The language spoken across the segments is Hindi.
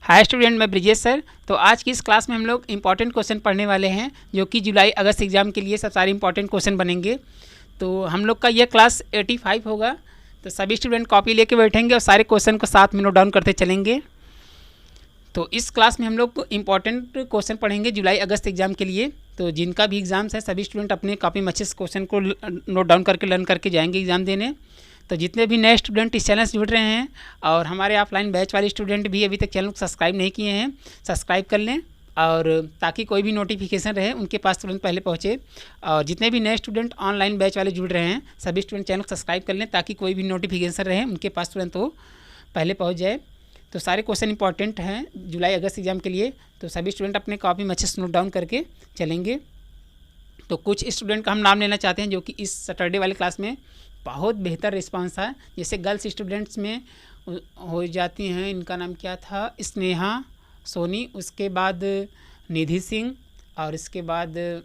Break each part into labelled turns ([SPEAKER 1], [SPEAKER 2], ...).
[SPEAKER 1] हाय स्टूडेंट, मैं ब्रिजेश सर। तो आज की इस क्लास में हम लोग इंपॉर्टेंट क्वेश्चन पढ़ने वाले हैं जो कि जुलाई अगस्त एग्जाम के लिए सब सारे इंपॉर्टेंट क्वेश्चन बनेंगे। तो हम लोग का यह क्लास 85 होगा। तो सभी स्टूडेंट कॉपी लेके बैठेंगे और सारे क्वेश्चन को साथ में नोट डाउन करते चलेंगे। तो इस क्लास में हम लोग इंपॉर्टेंट क्वेश्चन पढ़ेंगे जुलाई अगस्त एग्जाम के लिए। तो जिनका भी एग्ज़ाम्स है सभी स्टूडेंट अपने कॉपी में अच्छे से क्वेश्चन को नोट डाउन करके लर्न करके जाएंगे एग्ज़ाम देने। तो जितने भी नए स्टूडेंट इस चैनल से जुड़ रहे हैं और हमारे ऑफलाइन बैच वाले स्टूडेंट भी अभी तक चैनल को सब्सक्राइब नहीं किए हैं, सब्सक्राइब कर लें और ताकि कोई भी नोटिफिकेशन रहे उनके पास तुरंत पहले पहुँचे। और जितने भी नए स्टूडेंट ऑनलाइन बैच वाले जुड़ रहे हैं सभी स्टूडेंट चैनल को सब्सक्राइब कर लें ताकि कोई भी नोटिफिकेशन रहे उनके पास तुरंत वो पहले पहुँच जाए। तो सारे क्वेश्चन इंपॉर्टेंट हैं जुलाई अगस्त एग्जाम के लिए। तो सभी स्टूडेंट अपने कॉपी में अच्छे से नोट डाउन करके चलेंगे। तो कुछ स्टूडेंट का हम नाम लेना चाहते हैं जो कि इस सैटरडे वाले क्लास में बहुत बेहतर रिस्पांस है। जैसे गर्ल्स स्टूडेंट्स में हो जाती हैं, इनका नाम क्या था, स्नेहा सोनी, उसके बाद निधि सिंह और इसके बाद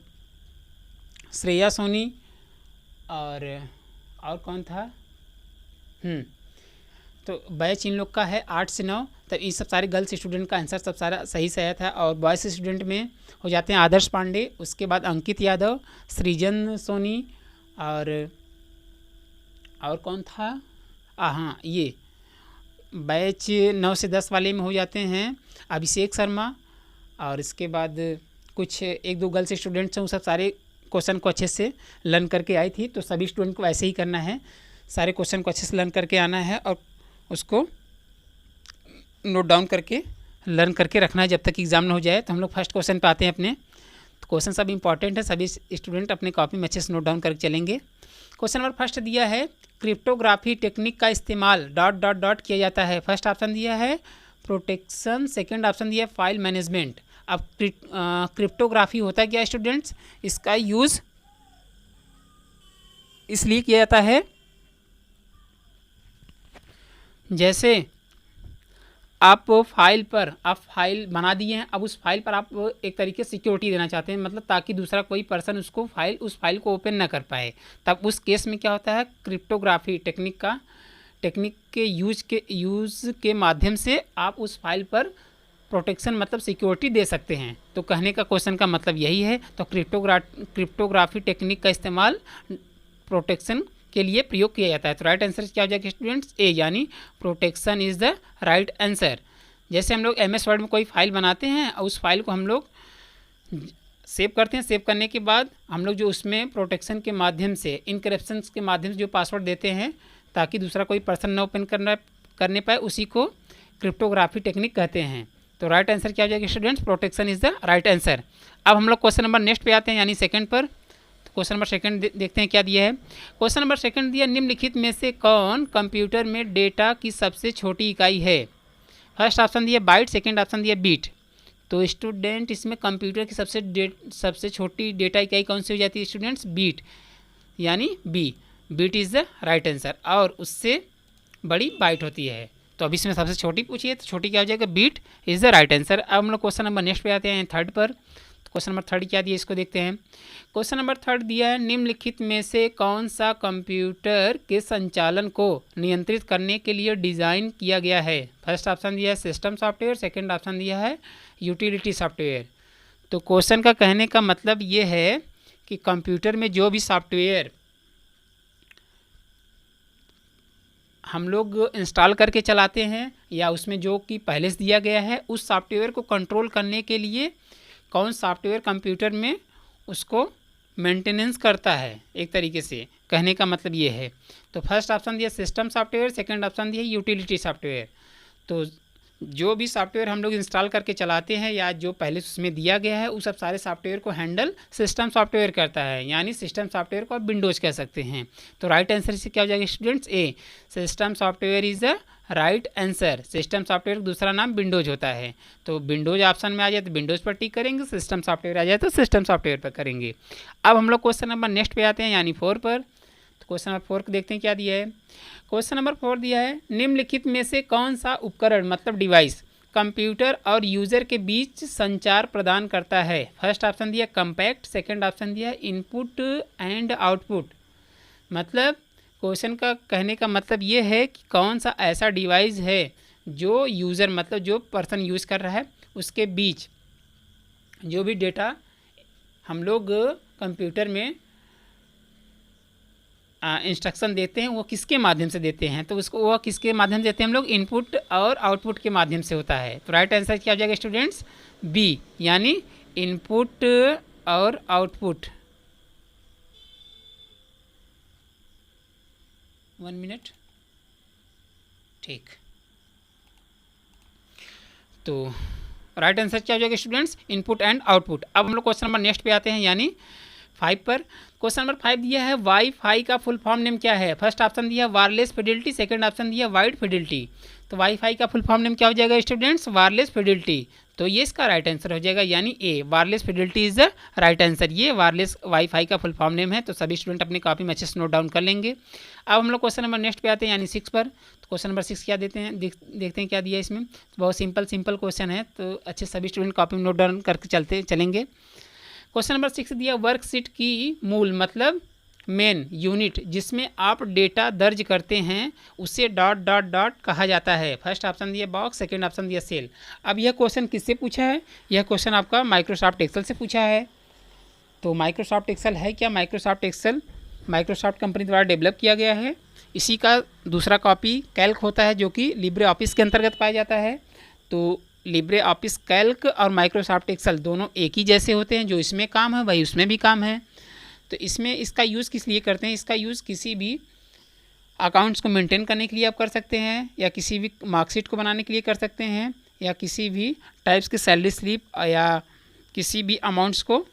[SPEAKER 1] श्रेया सोनी और कौन था। तो बैच इन लोग का है 8 से 9। तो ये सब सारे गर्ल्स स्टूडेंट का आंसर सब सारा सही से आया था। और बॉयज़ स्टूडेंट में हो जाते हैं आदर्श पांडे, उसके बाद अंकित यादव, सृजन सोनी और कौन था, हाँ ये बैच 9 से 10 वाले में हो जाते हैं अभिषेक शर्मा। और इसके बाद कुछ एक दो गर्ल्स स्टूडेंट्स हैं, वो सब सारे क्वेश्चन को अच्छे से लर्न करके आई थी। तो सभी स्टूडेंट को ऐसे ही करना है, सारे क्वेश्चन को अच्छे से लर्न करके आना है और उसको नोट डाउन करके लर्न करके रखना है जब तक एग्ज़ाम ना हो जाए। तो हम लोग फर्स्ट क्वेश्चन पे आते हैं अपने। तो क्वेश्चन सब इंपॉर्टेंट है, सभी स्टूडेंट अपने कॉपी में अच्छे से नोट डाउन करके चलेंगे। क्वेश्चन नंबर फर्स्ट दिया है, क्रिप्टोग्राफी टेक्निक का इस्तेमाल ... किया जाता है। फर्स्ट ऑप्शन दिया है प्रोटेक्शन, सेकंड ऑप्शन दिया है फाइल मैनेजमेंट। अब क्रिप्टोग्राफी होता है क्या स्टूडेंट्स, इसका यूज़ इसलिए किया जाता है जैसे आप फाइल बना दिए हैं, अब उस फाइल पर आप एक तरीके से सिक्योरिटी देना चाहते हैं, मतलब ताकि दूसरा कोई पर्सन उस फाइल को ओपन ना कर पाए। तब उस केस में क्या होता है, क्रिप्टोग्राफी टेक्निक के यूज़ के माध्यम से आप उस फाइल पर प्रोटेक्शन मतलब सिक्योरिटी दे सकते हैं। तो कहने का क्वेश्चन का मतलब यही है। तो क्रिप्टोग्राफी टेक्निक का इस्तेमाल प्रोटेक्शन के लिए प्रयोग किया जाता है। तो राइट आंसर क्या हो जाएगा स्टूडेंट्स, ए, यानी protection is the right answer. जैसे हम लोग MS वर्ड में कोई फाइल बनाते हैं और उस फाइल को हम लोग सेव करते हैं, सेव करने के बाद हम लोग जो उसमें प्रोटेक्शन के माध्यम से, इनक्रिप्शन के माध्यम से जो पासवर्ड देते हैं ताकि दूसरा कोई पर्सन न ओपन करने पाए, उसी को क्रिप्टोग्राफी टेक्निक कहते हैं। तो राइट आंसर क्या हो जाएगा students, protection is the right answer. अब हम लोग क्वेश्चन नंबर नेक्स्ट पे आते हैं, यानी सेकंड पर। क्वेश्चन नंबर सेकंड देखते हैं क्या दिया है। क्वेश्चन नंबर सेकंड दिया, निम्नलिखित में से कौन कंप्यूटर में डेटा की सबसे छोटी इकाई है। फर्स्ट ऑप्शन दिया बाइट, सेकंड ऑप्शन दिया बीट। तो स्टूडेंट इसमें कंप्यूटर की सबसे छोटी डेटा इकाई कौन सी हो जाती है स्टूडेंट्स, बीट, यानी B. Beat is the right answer और उससे बड़ी बाइट होती है। तो अभी इसमें सबसे छोटी पूछी है तो छोटी क्या हो जाएगा, beat is the right answer. अब हम लोग क्वेश्चन नंबर नेक्स्ट पे आते हैं, थर्ड पर। क्वेश्चन नंबर थर्ड क्या दिया इसको देखते हैं। क्वेश्चन नंबर थर्ड दिया है, निम्नलिखित में से कौन सा कंप्यूटर के संचालन को नियंत्रित करने के लिए डिज़ाइन किया गया है। फर्स्ट ऑप्शन दिया है सिस्टम सॉफ्टवेयर, सेकंड ऑप्शन दिया है यूटिलिटी सॉफ्टवेयर। तो क्वेश्चन का कहने का मतलब ये है कि कंप्यूटर में जो भी सॉफ्टवेयर हम लोग इंस्टॉल करके चलाते हैं या उसमें जो कि पहले से दिया गया है, उस सॉफ्टवेयर को कंट्रोल करने के लिए कौन सॉफ्टवेयर कंप्यूटर में उसको मेंटेनेंस करता है, एक तरीके से कहने का मतलब ये है। तो फर्स्ट ऑप्शन दिया सिस्टम सॉफ्टवेयर, सेकंड ऑप्शन दिया यूटिलिटी सॉफ्टवेयर। तो जो भी सॉफ्टवेयर हम लोग इंस्टॉल करके चलाते हैं या जो पहले उसमें दिया गया है, उस सब सारे सॉफ्टवेयर को हैंडल सिस्टम सॉफ्टवेयर करता है, यानी सिस्टम सॉफ्टवेयर को आप विंडोज़ कह सकते हैं। तो राइट आंसर से क्या हो जाएगा students, A, system software is the right answer. System software का दूसरा नाम विंडोज़ होता है। तो विंडोज़ ऑप्शन में आ जाए तो विंडोज़ पर टिक करेंगे, सिस्टम सॉफ्टवेयर आ जाए तो सिस्टम सॉफ्टवेयर पर करेंगे। अब हम लोग क्वेश्चन नंबर नेक्स्ट पे आते हैं, यानी 4 पर। तो क्वेश्चन नंबर 4 को देखते हैं क्या दिया है। क्वेश्चन नंबर 4 दिया है, निम्नलिखित में से कौन सा उपकरण मतलब डिवाइस कंप्यूटर और यूज़र के बीच संचार प्रदान करता है। फर्स्ट ऑप्शन दिया कम्पैक्ट, सेकंड ऑप्शन दिया इनपुट एंड आउटपुट। मतलब क्वेश्चन का कहने का मतलब ये है कि कौन सा ऐसा डिवाइस है जो यूज़र मतलब जो पर्सन यूज़ कर रहा है उसके बीच जो भी डेटा हम लोग कंप्यूटर में इंस्ट्रक्शन देते हैं वो किसके माध्यम से देते हैं, तो उसको वो किसके माध्यम से देते हैं हम लोग, इनपुट और आउटपुट के माध्यम से होता है। तो राइट आंसर क्या हो जाएगा स्टूडेंट्स, बी, यानी इनपुट और आउटपुट। 1 मिनट, ठीक। तो राइट आंसर क्या हो जाएगा स्टूडेंट्स, इनपुट एंड आउटपुट। अब हम लोग क्वेश्चन नंबर नेक्स्ट पे आते हैं, यानी 5 पर। क्वेश्चन नंबर 5 दिया है वाईफाई का फुल फॉर्म नेम क्या है। फर्स्ट ऑप्शन दिया वायरलेस फिडिलिटी, सेकंड ऑप्शन दिया वाइड फिडिलिटी। तो वाईफाई का फुल फॉर्म नेम क्या हो जाएगा स्टूडेंट्स, वायरलेस फिडिलिटी। तो ये इसका राइट आंसर हो जाएगा, यानी A, wireless fidelity is the right answer. ये वायरलेस वाईफाई का फुल फॉर्म नेम है। तो सभी स्टूडेंट अपनी कॉपी में अच्छे से नोट डाउन कर लेंगे। अब हम लोग क्वेश्चन नंबर नेक्स्ट पे आते हैं, यानी 6 पर। तो क्वेश्चन नंबर 6 क्या देते हैं, देखते हैं क्या दिया है इसमें। तो बहुत सिंपल क्वेश्चन है, तो अच्छे सभी स्टूडेंट कॉपी में नोट डाउन करके चलेंगे। क्वेश्चन नंबर 6 दिया वर्कशीट की मूल मतलब मेन यूनिट जिसमें आप डेटा दर्ज करते हैं उसे डॉट डॉट डॉट कहा जाता है। फर्स्ट ऑप्शन दिया बॉक्स, सेकंड ऑप्शन दिया सेल। अब यह क्वेश्चन किससे पूछा है, यह क्वेश्चन आपका माइक्रोसॉफ्ट एक्सेल से पूछा है। तो माइक्रोसॉफ्ट एक्सेल है क्या, माइक्रोसॉफ्ट एक्सेल माइक्रोसॉफ्ट कंपनी द्वारा डेवलप किया गया है। इसी का दूसरा कॉपी कैल्क होता है जो कि लिब्रे ऑफिस के अंतर्गत पाया जाता है। तो लिब्रे ऑफिस कैल्क और माइक्रोसॉफ्ट एक्सेल दोनों एक ही जैसे होते हैं, जो इसमें काम है वही उसमें भी काम है। तो इसमें इसका यूज़ किस लिए करते हैं, इसका यूज़ किसी भी अकाउंट्स को मेंटेन करने के लिए आप कर सकते हैं, या किसी भी मार्कशीट को बनाने के लिए कर सकते हैं, या किसी भी टाइप्स की सैलरी स्लिप या किसी भी अमाउंट्स को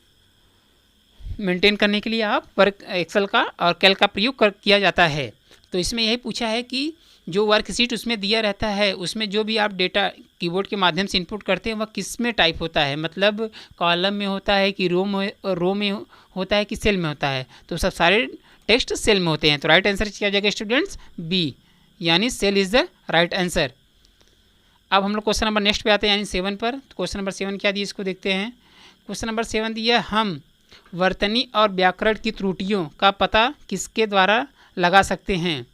[SPEAKER 1] मेंटेन करने के लिए आप वर्क एक्सेल का और कैल्क का प्रयोग किया जाता है। तो इसमें यही पूछा है कि जो वर्कशीट उसमें दिया रहता है उसमें जो भी आप डेटा कीबोर्ड के माध्यम से इनपुट करते हैं वह किस में टाइप होता है, मतलब कॉलम में होता है कि रो में होता है कि सेल में होता है। तो सब सारे टेक्स्ट सेल में होते हैं। तो राइट आंसर क्या जाएगा स्टूडेंट्स, बी, यानी cell is the right answer. अब हम लोग क्वेश्चन नंबर नेक्स्ट पे आते हैं, यानी 7 पर। तो क्वेश्चन नंबर 7 क्या दिया इसको देखते हैं। क्वेश्चन नंबर 7 दिया हम वर्तनी और व्याकरण की त्रुटियों का पता किसके द्वारा लगा सकते हैं।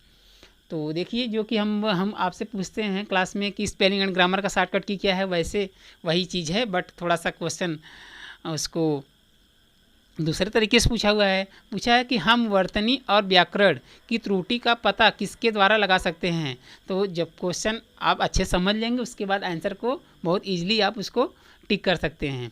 [SPEAKER 1] तो देखिए जो कि हम आपसे पूछते हैं क्लास में कि स्पेलिंग एंड ग्रामर का शॉर्टकट की क्या है, वैसे वही चीज़ है, बट थोड़ा सा क्वेश्चन उसको दूसरे तरीके से पूछा है कि हम वर्तनी और व्याकरण की त्रुटि का पता किसके द्वारा लगा सकते हैं। तो जब क्वेश्चन आप अच्छे समझ लेंगे उसके बाद आंसर को बहुत ईजिली आप उसको टिक कर सकते हैं।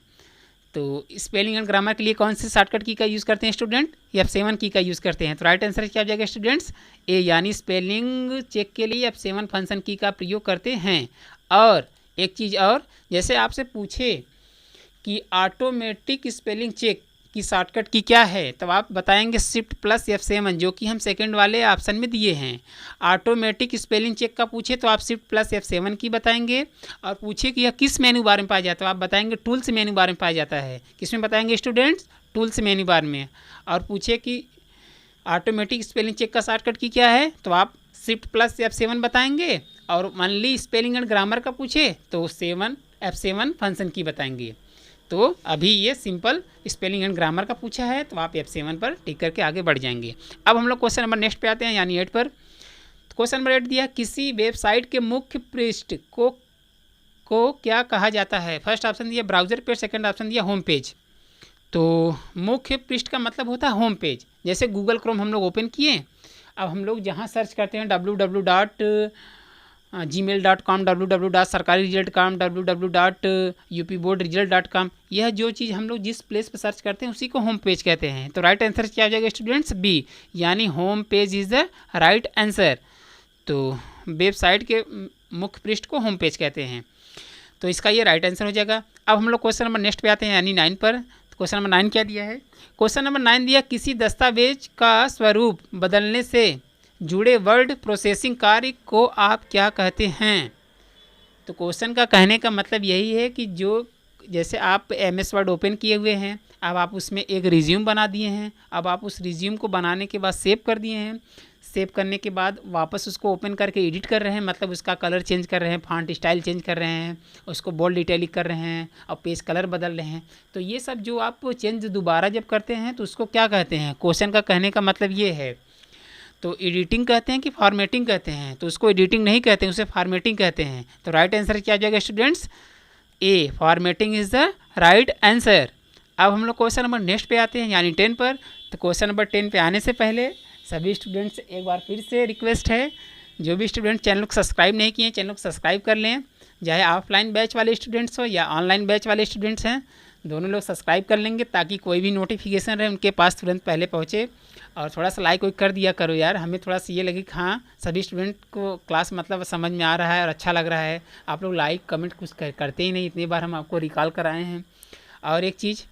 [SPEAKER 1] तो स्पेलिंग एंड ग्रामर के लिए कौन से शॉर्टकट की का यूज़ करते हैं स्टूडेंट, F7 की का यूज़ करते हैं। तो राइट आंसर क्या हो जाएगा स्टूडेंट्स, ए, यानी स्पेलिंग चेक के लिए F7 फंक्शन की का प्रयोग करते हैं। और एक चीज़ और, जैसे आपसे पूछे कि ऑटोमेटिक स्पेलिंग चेक की शॉर्टकट की क्या है, तब आप बताएंगे शिफ्ट प्लस F7, जो कि हम सेकंड वाले ऑप्शन में दिए हैं। ऑटोमेटिक स्पेलिंग चेक का पूछे तो आप शिफ्ट प्लस F7 की बताएंगे, और पूछे कि यह किस मेनू बार में पाया जाता है तो आप बताएंगे टूल्स मेनू बार में पाया जाता है। किस में बताएंगे स्टूडेंट्स, टूल्स मेनू बार में। और पूछे कि ऑटोमेटिक स्पेलिंग चेक का शॉर्टकट की क्या है तो आप शिफ्ट प्लस F7 बताएंगे, और ओनली स्पेलिंग एंड ग्रामर का पूछे तो F7 फंक्शन की बताएंगे। तो अभी ये सिंपल स्पेलिंग एंड ग्रामर का पूछा है तो आप F7 पर टिक करके आगे बढ़ जाएंगे। अब हम लोग क्वेश्चन नंबर नेक्स्ट पे आते हैं, यानी 8 पर। तो क्वेश्चन नंबर 8 दिया किसी वेबसाइट के मुख्य पृष्ठ को क्या कहा जाता है। फर्स्ट ऑप्शन दिया ब्राउज़र पेज, सेकंड ऑप्शन दिया होम पेज। तो मुख्य पृष्ठ का मतलब होता है होम पेज। जैसे गूगल क्रोम हम लोग ओपन किए, अब हम लोग जहाँ सर्च करते हैं www.gmail.com, www.sarkari-result.com, www.upboardresult.com, यह जो चीज़ हम लोग जिस प्लेस पर सर्च करते हैं उसी को होम पेज कहते हैं। तो राइट आंसर क्या हो जाएगा स्टूडेंट्स, बी, यानी home page is the right answer. तो वेबसाइट के मुख्य पृष्ठ को होम पेज कहते हैं, तो इसका ये राइट आंसर हो जाएगा। अब हम लोग क्वेश्चन नंबर नेक्स्ट पे आते हैं, यानी 9 पर। तो क्वेश्चन नंबर 9 क्या दिया है। क्वेश्चन नंबर 9 दिया किसी दस्तावेज का स्वरूप बदलने से जुड़े वर्ड प्रोसेसिंग कार्य को आप क्या कहते हैं। तो क्वेश्चन का कहने का मतलब यही है कि जो जैसे आप MS वर्ड ओपन किए हुए हैं, अब आप उसमें एक रिज्यूम बना दिए हैं, अब आप उस रिज्यूम को बनाने के बाद सेव कर दिए हैं, सेव करने के बाद वापस उसको ओपन करके एडिट कर रहे हैं, मतलब उसका कलर चेंज कर रहे हैं, फॉन्ट स्टाइल चेंज कर रहे हैं, उसको बोल्ड इटैलिक कर रहे हैं और पेज कलर बदल रहे हैं। तो ये सब जो आप चेंज दोबारा जब करते हैं तो उसको क्या कहते हैं, क्वेश्चन का कहने का मतलब ये है। तो एडिटिंग कहते हैं कि फॉर्मेटिंग कहते हैं? तो उसको एडिटिंग नहीं कहते हैं, उसे फॉर्मेटिंग कहते हैं। तो राइट आंसर क्या हो जाएगा students? A, formatting is the right answer. अब हम लोग क्वेश्चन नंबर नेक्स्ट पे आते हैं, यानी 10 पर। तो क्वेश्चन नंबर 10 पे आने से पहले सभी स्टूडेंट्स एक बार फिर से रिक्वेस्ट है, जो भी स्टूडेंट चैनल को सब्सक्राइब नहीं किए चैनल को सब्सक्राइब कर लें, चाहे ऑफलाइन बैच वाले स्टूडेंट्स हो या ऑनलाइन बैच वाले स्टूडेंट्स हैं, दोनों लोग सब्सक्राइब कर लेंगे ताकि कोई भी नोटिफिकेशन रहे उनके पास तुरंत पहले पहुँचे। और थोड़ा सा लाइक कर दिया करो यार, हमें थोड़ा सा ये लगे कि हाँ सभी स्टूडेंट को क्लास मतलब समझ में आ रहा है और अच्छा लग रहा है। आप लोग लाइक कमेंट कुछ करते ही नहीं, इतनी बार हम आपको रिकॉल कराए हैं। और एक चीज़,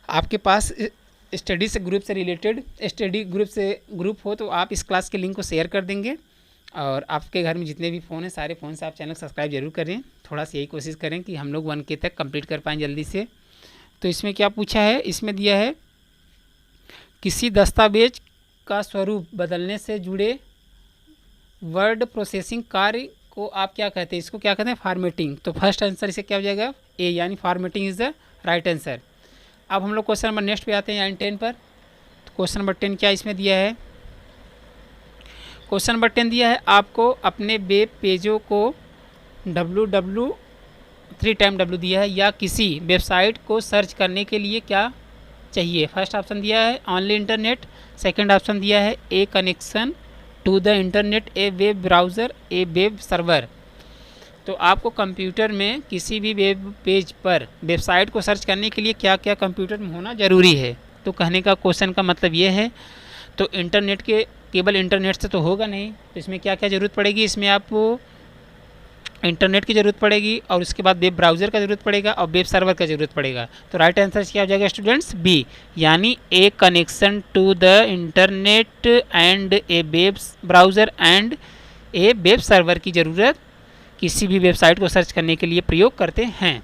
[SPEAKER 1] आपके पास स्टडी से ग्रुप से रिलेटेड स्टडी ग्रुप हो तो आप इस क्लास के लिंक को शेयर कर देंगे। और आपके घर में जितने भी फ़ोन हैं सारे फ़ोन से आप चैनल सब्सक्राइब जरूर करें। थोड़ा सा यही कोशिश करें कि हम लोग 1K तक कंप्लीट कर पाएँ जल्दी से। तो इसमें क्या पूछा है, इसमें दिया है किसी दस्तावेज का स्वरूप बदलने से जुड़े वर्ड प्रोसेसिंग कार्य को आप क्या कहते हैं? इसको क्या कहते हैं? फॉर्मेटिंग। तो फर्स्ट आंसर इसे क्या हो जाएगा? ए, यानी formatting is the right answer. अब हम लोग क्वेश्चन नंबर नेक्स्ट पे आते हैं, यानी 10 पर। तो क्वेश्चन नंबर 10 क्या इसमें दिया है? क्वेश्चन नंबर 10 दिया है आपको अपने वेब पेजों को www 3 टाइम W दिया है या किसी वेबसाइट को सर्च करने के लिए क्या चाहिए? फर्स्ट ऑप्शन दिया है ऑनली इंटरनेट, सेकंड ऑप्शन दिया है a connection to the internet, a web browser, a web server. तो आपको कंप्यूटर में किसी भी वेब पेज पर वेबसाइट को सर्च करने के लिए क्या क्या कंप्यूटर में होना ज़रूरी है? तो कहने का क्वेश्चन का मतलब ये है, तो इंटरनेट के केवल इंटरनेट से तो होगा नहीं, तो इसमें क्या क्या ज़रूरत पड़ेगी? इसमें आपको इंटरनेट की ज़रूरत पड़ेगी और उसके बाद वेब ब्राउज़र का ज़रूरत पड़ेगा और वेब सर्वर का ज़रूरत पड़ेगा। तो राइट आंसर क्या हो जाएगा स्टूडेंट्स? बी, यानी a connection to the internet and a web browser and a web server की ज़रूरत किसी भी वेबसाइट को सर्च करने के लिए प्रयोग करते हैं।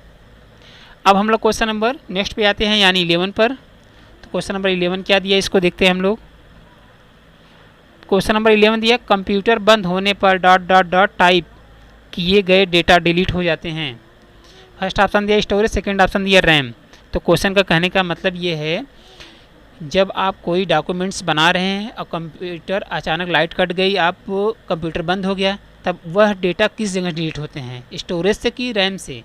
[SPEAKER 1] अब हम लोग क्वेश्चन नंबर नेक्स्ट पे आते हैं, यानी 11 पर। तो क्वेश्चन नंबर 11 क्या दिया, इसको देखते हैं हम लोग। क्वेश्चन नंबर 11 दिया कंप्यूटर बंद होने पर ... टाइप किए गए डेटा डिलीट हो जाते हैं। फर्स्ट ऑप्शन दिया स्टोरेज, सेकंड ऑप्शन दिया रैम। तो क्वेश्चन का कहने का मतलब ये है, जब आप कोई डॉक्यूमेंट्स बना रहे हैं और कंप्यूटर अचानक लाइट कट गई, आप कंप्यूटर बंद हो गया, तब वह डेटा किस जगह डिलीट होते हैं? स्टोरेज से कि रैम से?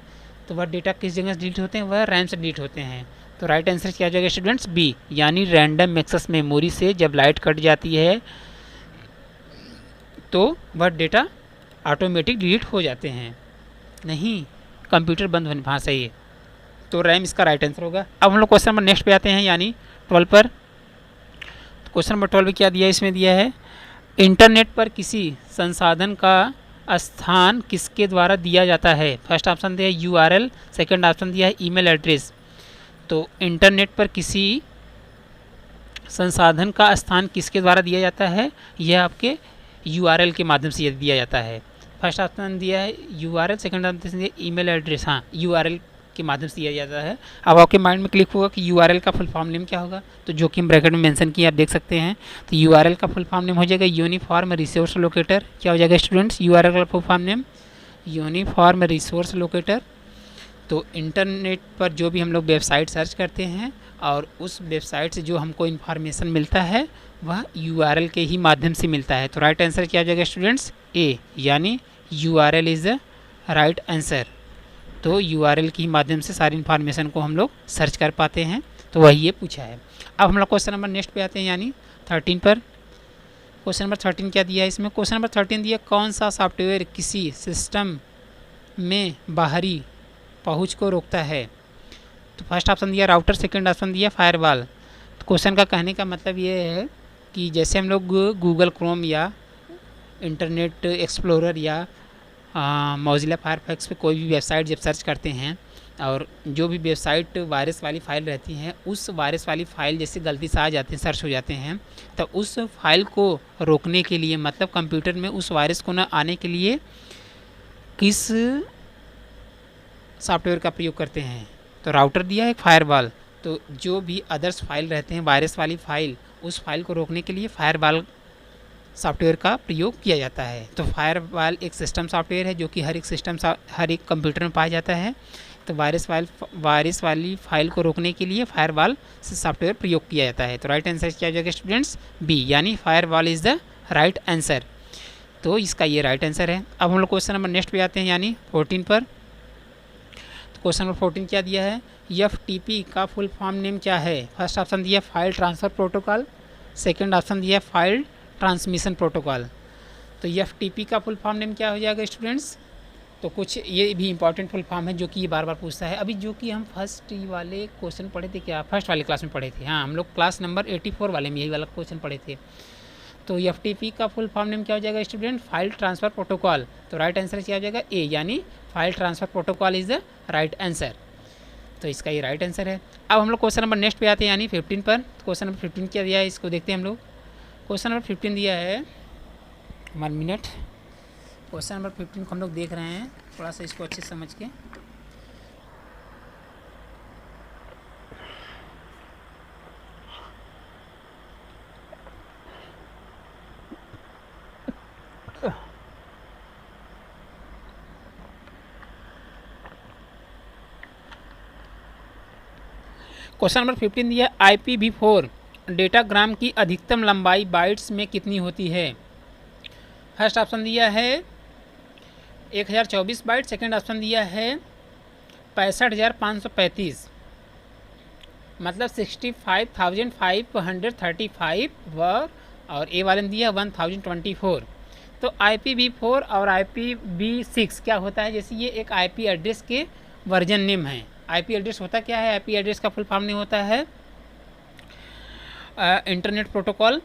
[SPEAKER 1] तो वह डेटा किस जगह डिलीट होते हैं? वह रैम से डिलीट होते हैं। तो राइट आंसर क्या हो जाएगा स्टूडेंट्स? बी, यानी रैंडम एक्सेस मेमोरी से जब लाइट कट जाती है तो वह डेटा ऑटोमेटिक डिलीट हो जाते हैं, नहीं कंप्यूटर बंद होने। हाँ सही है, तो रैम इसका राइट आंसर होगा। अब हम लोग क्वेश्चन नंबर नेक्स्ट पे आते हैं, यानी 12 पर। तो क्वेश्चन नंबर 12 क्या दिया है? इसमें दिया है इंटरनेट पर किसी संसाधन का स्थान किसके द्वारा दिया जाता है? फर्स्ट ऑप्शन दिया है URL, सेकंड ऑप्शन दिया है ईमेल एड्रेस। तो इंटरनेट पर किसी संसाधन का स्थान किसके द्वारा दिया जाता है? यह आपके URL के माध्यम से दिया जाता है। फर्स्ट ऑप्शन दिया है URL, सेकंड ऑप्शन दिया ईमेल एड्रेस। हाँ, URL के माध्यम से दिया जाता है। अब आपके माइंड में क्लिक होगा कि URL का फुल फॉर्म नेम क्या होगा, तो जो कि हम ब्रैकेट में मेंशन किया आप देख सकते हैं। तो URL का फुल फॉर्म नेम हो जाएगा यूनिफॉर्म रिसोर्स लोकेटर। क्या हो जाएगा स्टूडेंट्स? URL का full form name uniform resource locator. तो इंटरनेट पर जो भी हम लोग वेबसाइट सर्च करते हैं और उस वेबसाइट से जो हमको इन्फॉर्मेशन मिलता है वह URL के ही माध्यम से मिलता है। तो राइट आंसर क्या हो जाएगा स्टूडेंट्स? ए, यानी URL is the right answer. तो URL के ही माध्यम से सारी इन्फॉर्मेशन को हम लोग सर्च कर पाते हैं। तो वही ये पूछा है। अब हम लोग क्वेश्चन नंबर नेक्स्ट पे आते हैं, यानी 13 पर। क्वेश्चन नंबर 13 क्या दिया है इसमें? क्वेश्चन नंबर 13 दिया कौन सा सॉफ्टवेयर किसी सिस्टम में बाहरी पहुँच को रोकता है? तो फर्स्ट ऑप्शन दिया राउटर, सेकंड ऑप्शन दिया फायरवॉल। तो क्वेश्चन का कहने का मतलब ये है कि जैसे हम लोग गूगल क्रोम या इंटरनेट एक्सप्लोरर या मोज़िला फायरफॉक्स पे कोई भी वेबसाइट जब सर्च करते हैं और जो भी वेबसाइट वायरस वाली फ़ाइल रहती हैं, उस वायरस वाली फ़ाइल जैसे गलती से आ जाते हैं, सर्च हो जाते हैं, तो उस फाइल को रोकने के लिए, मतलब कंप्यूटर में उस वायरस को न आने के लिए किस सॉफ्टवेयर का प्रयोग करते हैं? तो राउटर दिया है, फायरवॉल। तो जो भी अदर्स फाइल रहते हैं वायरस वाली फ़ाइल, उस फाइल को रोकने के लिए फायरवॉल सॉफ्टवेयर का प्रयोग किया जाता है। तो फायरवॉल एक सिस्टम सॉफ्टवेयर है जो कि हर एक कंप्यूटर में पाया जाता है। तो वायरस वाली फ़ाइल को रोकने के लिए फायरवॉल से सॉफ्टवेयर प्रयोग किया जाता है। तो राइट आंसर क्या हो जाएगा स्टूडेंट्स? बी, यानी firewall is the right answer. तो इसका ये राइट आंसर है। अब हम लोग क्वेश्चन नंबर नेक्स्ट पे आते हैं, यानी 14 पर। तो क्वेश्चन नंबर 14 क्या दिया है, FTP का फुल फॉर्म नेम क्या है। फर्स्ट ऑप्शन दिया file transfer protocol, second option दिया फाइल ट्रांसमिशन प्रोटोकॉल। तो FTP का फुल फॉर्म नेम क्या हो जाएगा स्टूडेंट्स। तो कुछ ये भी इंपॉर्टेंट फुल फॉर्म है जो कि ये बार बार पूछता है। अभी जो कि हम फर्स्ट वाले क्वेश्चन पढ़े थे, क्या फर्स्ट वाले क्लास में पढ़े थे, हाँ हम लोग क्लास नंबर 84 वाले में यही वाला क्वेश्चन पढ़े थे। तो FTP का फुल फॉर्म नेम क्या हो जाएगा स्टूडेंट, फाइल ट्रांसफ़र प्रोटोकॉल। तो राइट आंसर क्या हो जाएगा ए, यानी file transfer protocol is the right answer. तो इसका ये राइट आंसर है। अब हम लोग क्वेश्चन नंबर नेक्स्ट पे आते हैं, यानी 15 पर। क्वेश्चन नंबर 15 क्या दिया है इसको देखते हैं हम लोग। क्वेश्चन नंबर 15 दिया है, 1 मिनट। क्वेश्चन नंबर 15 को हम लोग देख रहे हैं, थोड़ा सा इसको अच्छे से समझ के। क्वेश्चन नंबर 15 दिया IPv4 डेटाग्राम की अधिकतम लंबाई बाइट्स में कितनी होती है। फर्स्ट ऑप्शन दिया है 1024 बाइट, सेकंड ऑप्शन दिया है 65,535, मतलब 65,535 वर्ड, और ए वाले ने दिया 1024। तो IPv4 और IPv6 क्या होता है, जैसे ये एक IP एड्रेस के वर्जन नेम है। IP एड्रेस होता क्या है, IP एड्रेस का फुल फॉर्म नहीं होता है इंटरनेट प्रोटोकॉल।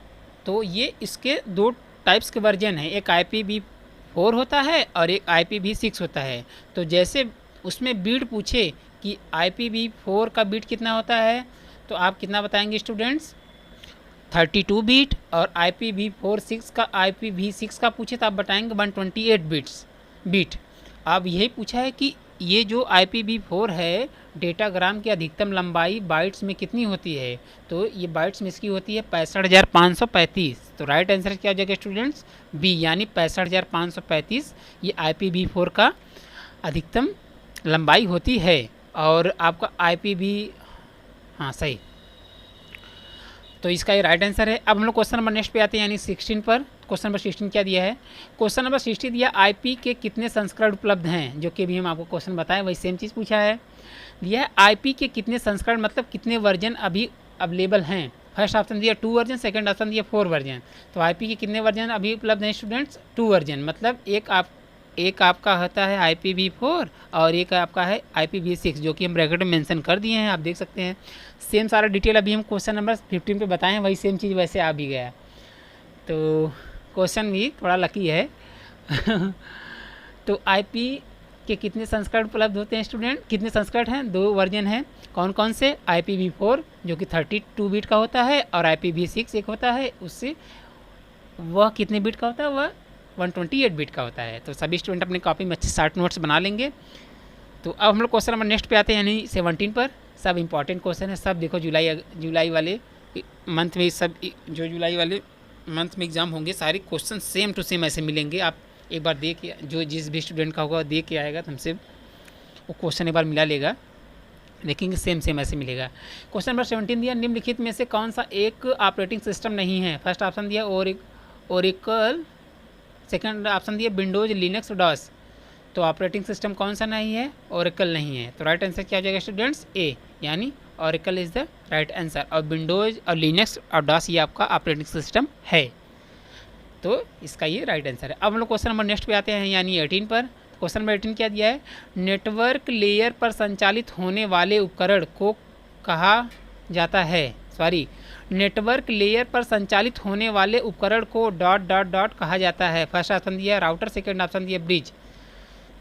[SPEAKER 1] तो ये इसके दो टाइप्स के वर्जन हैं, एक IPv4 होता है और एक IPv6 होता है। तो जैसे उसमें बीट पूछे कि IPv4 का बीट कितना होता है, तो आप कितना बताएंगे स्टूडेंट्स, 32 बीट, और IPv6 का पूछे तो आप बताएंगे 128 बीट। अब यही पूछा है कि ये जो IPv4 है डेटाग्राम की अधिकतम लंबाई बाइट्स में कितनी होती है। तो ये बाइट्स में इसकी होती है 65,535। तो राइट आंसर क्या हो जाएगा स्टूडेंट्स, बी, यानी 65,535 ये IPv4 का अधिकतम लंबाई होती है। और आपका हाँ सही, तो इसका ये राइट आंसर है। अब हम लोग क्वेश्चन नंबर नेक्स्ट पे आते हैं, यानी 16 पर। क्वेश्चन नंबर 16 क्या दिया है, क्वेश्चन नंबर 60 दिया IP के कितने संस्करण उपलब्ध हैं, जो कि अभी हम आपको क्वेश्चन बताएं वही सेम चीज़ पूछा है। दिया है IP के कितने संस्करण, मतलब कितने वर्जन अभी अवेलेबल हैं। फर्स्ट ऑप्शन दिया 2 वर्जन, सेकंड ऑप्शन दिया 4 वर्जन। तो IP के कितने वर्जन अभी उपलब्ध हैं स्टूडेंट्स, 2 वर्जन, मतलब एक आपका होता है IPv4 और एक आपका है IPv6, जो कि हम ब्रैकेट में मेंशन कर दिए हैं, आप देख सकते हैं। सेम सारा डिटेल अभी हम क्वेश्चन नंबर 15 पे बताएं, वही सेम चीज़ वैसे आ भी गया। तो क्वेश्चन भी थोड़ा लकी है तो IP के कितने संस्करण उपलब्ध होते हैं स्टूडेंट, कितने संस्करण हैं, 2 वर्जन हैं। कौन कौन से, IPv4 जो कि 32 बीट का होता है, और IPv6 एक होता है, उससे वह कितने बीट का होता है, वह 128 बीट का होता है। तो सभी स्टूडेंट अपनी कॉपी में अच्छे शॉर्ट नोट्स बना लेंगे। तो अब हम लोग क्वेश्चन नंबर नेक्स्ट पे आते हैं, यानी 17 पर। सब इंपॉर्टेंट क्वेश्चन है, सब देखो जुलाई वाले मंथ में, सब जो जुलाई वाले मंथ में एग्ज़ाम होंगे सारे क्वेश्चन सेम टू सेम ऐसे मिलेंगे। आप एक बार देख के, जो जिस भी स्टूडेंट का होगा देख के आएगा तो हमसे वो क्वेश्चन एक बार मिला लेगा, देखेंगे सेम ऐसे मिलेगा। क्वेश्चन नंबर 17 दिया, निम्नलिखित में से कौन सा एक ऑपरेटिंग सिस्टम नहीं है। फर्स्ट ऑप्शन दिया ओरेकल, सेकंड ऑप्शन दिया विंडोज, लिनक्स, डॉस। तो ऑपरेटिंग सिस्टम कौन सा नहीं है, ओरेकल नहीं है। तो राइट आंसर क्या हो जाएगा स्टूडेंट्स, ए, यानी Oracle is the right answer. और विंडोज और लिनक्स और डॉस ये आपका ऑपरेटिंग सिस्टम है। तो इसका ये राइट आंसर है। अब हम लोग क्वेश्चन नंबर नेक्स्ट पे आते हैं, यानी 18 पर। क्वेश्चन नंबर 18 क्या दिया है, नेटवर्क लेयर पर संचालित होने वाले उपकरण को कहा जाता है, नेटवर्क लेयर पर संचालित होने वाले उपकरण को ... कहा जाता है। फर्स्ट ऑप्शन दिया राउटर, सेकंड ऑप्शन दिया ब्रिज।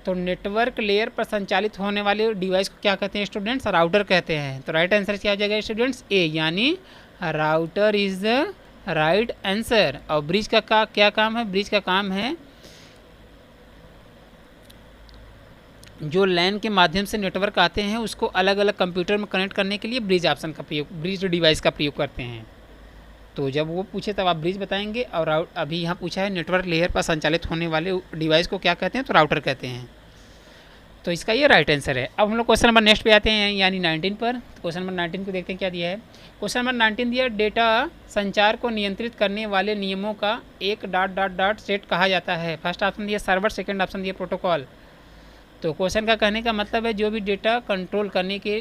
[SPEAKER 1] तो नेटवर्क लेयर पर संचालित होने वाले डिवाइस को क्या कहते हैं स्टूडेंट्स, राउटर कहते हैं। तो राइट आंसर क्या हो जाएगा स्टूडेंट्स, ए, यानी router is the right answer. और ब्रिज का क्या काम है, ब्रिज का काम है जो लैन के माध्यम से नेटवर्क आते हैं उसको अलग अलग कंप्यूटर में कनेक्ट करने के लिए ब्रिज ऑप्शन का प्रयोग, ब्रिज डिवाइस का प्रयोग करते हैं। तो जब वो पूछे तब आप ब्रिज बताएंगे। और अभी यहाँ पूछा है नेटवर्क लेयर पर संचालित होने वाले डिवाइस को क्या कहते हैं, तो राउटर कहते हैं। तो इसका ये राइट आंसर है। अब हम लोग क्वेश्चन नंबर नेक्स्ट पे आते हैं, यानी 19 पर। क्वेश्चन नंबर 19 को देखते हैं क्या दिया है। क्वेश्चन नंबर 19 दिया, डेटा संचार को नियंत्रित करने वाले नियमों का एक ... सेट कहा जाता है। फर्स्ट ऑप्शन दिया सर्वर, सेकंड ऑप्शन दिया प्रोटोकॉल। तो क्वेश्चन का कहने का मतलब है जो भी डेटा कंट्रोल करने के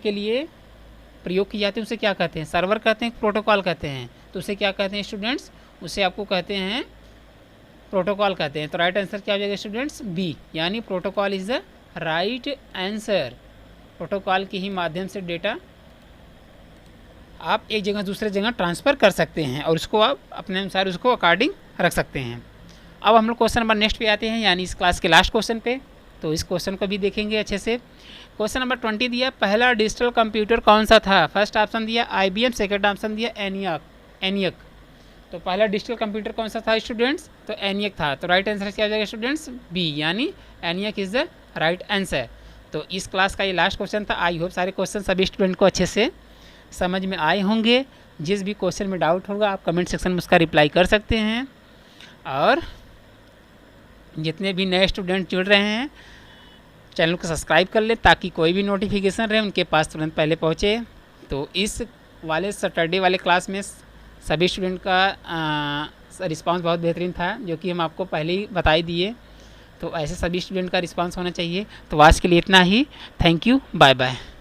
[SPEAKER 1] लिए प्रयोग की जाती है उसे क्या कहते हैं, सर्वर कहते हैं, प्रोटोकॉल कहते हैं। तो उसे क्या कहते हैं स्टूडेंट्स, उसे आपको कहते हैं प्रोटोकॉल कहते हैं। तो राइट आंसर क्या हो जाएगा स्टूडेंट्स, बी, यानी protocol is the right answer. Protocol के ही माध्यम से डेटा आप एक जगह दूसरे जगह ट्रांसफ़र कर सकते हैं और उसको आप अपने अनुसार उसको अकॉर्डिंग रख सकते हैं। अब हम लोग क्वेश्चन नंबर नेक्स्ट पे आते हैं, यानी इस क्लास के लास्ट क्वेश्चन पे। तो इस क्वेश्चन को भी देखेंगे अच्छे से। क्वेश्चन नंबर 20 दिया, पहला डिजिटल कंप्यूटर कौन सा था। फर्स्ट ऑप्शन दिया IBM, सेकंड ऑप्शन दिया ENIAC। तो पहला डिजिटल कंप्यूटर कौन सा था स्टूडेंट्स, तो ENIAC था। तो राइट आंसर क्या हो जाएगा स्टूडेंट्स, बी, यानी ENIAC is the right answer. तो इस क्लास का ये लास्ट क्वेश्चन था। आई होप सारे क्वेश्चन सभी स्टूडेंट को अच्छे से समझ में आए होंगे। जिस भी क्वेश्चन में डाउट होगा आप कमेंट सेक्शन में उसका रिप्लाई कर सकते हैं। और जितने भी नए स्टूडेंट जुड़ रहे हैं चैनल को सब्सक्राइब कर ले ताकि कोई भी नोटिफिकेशन रहे उनके पास तुरंत पहले पहुँचे। तो इस वाले सैटरडे वाले क्लास में सभी स्टूडेंट का रिस्पांस बहुत बेहतरीन था, जो कि हम आपको पहले ही बता ही दिए। तो ऐसे सभी स्टूडेंट का रिस्पांस होना चाहिए। तो आज के लिए इतना ही। Thank you, bye bye.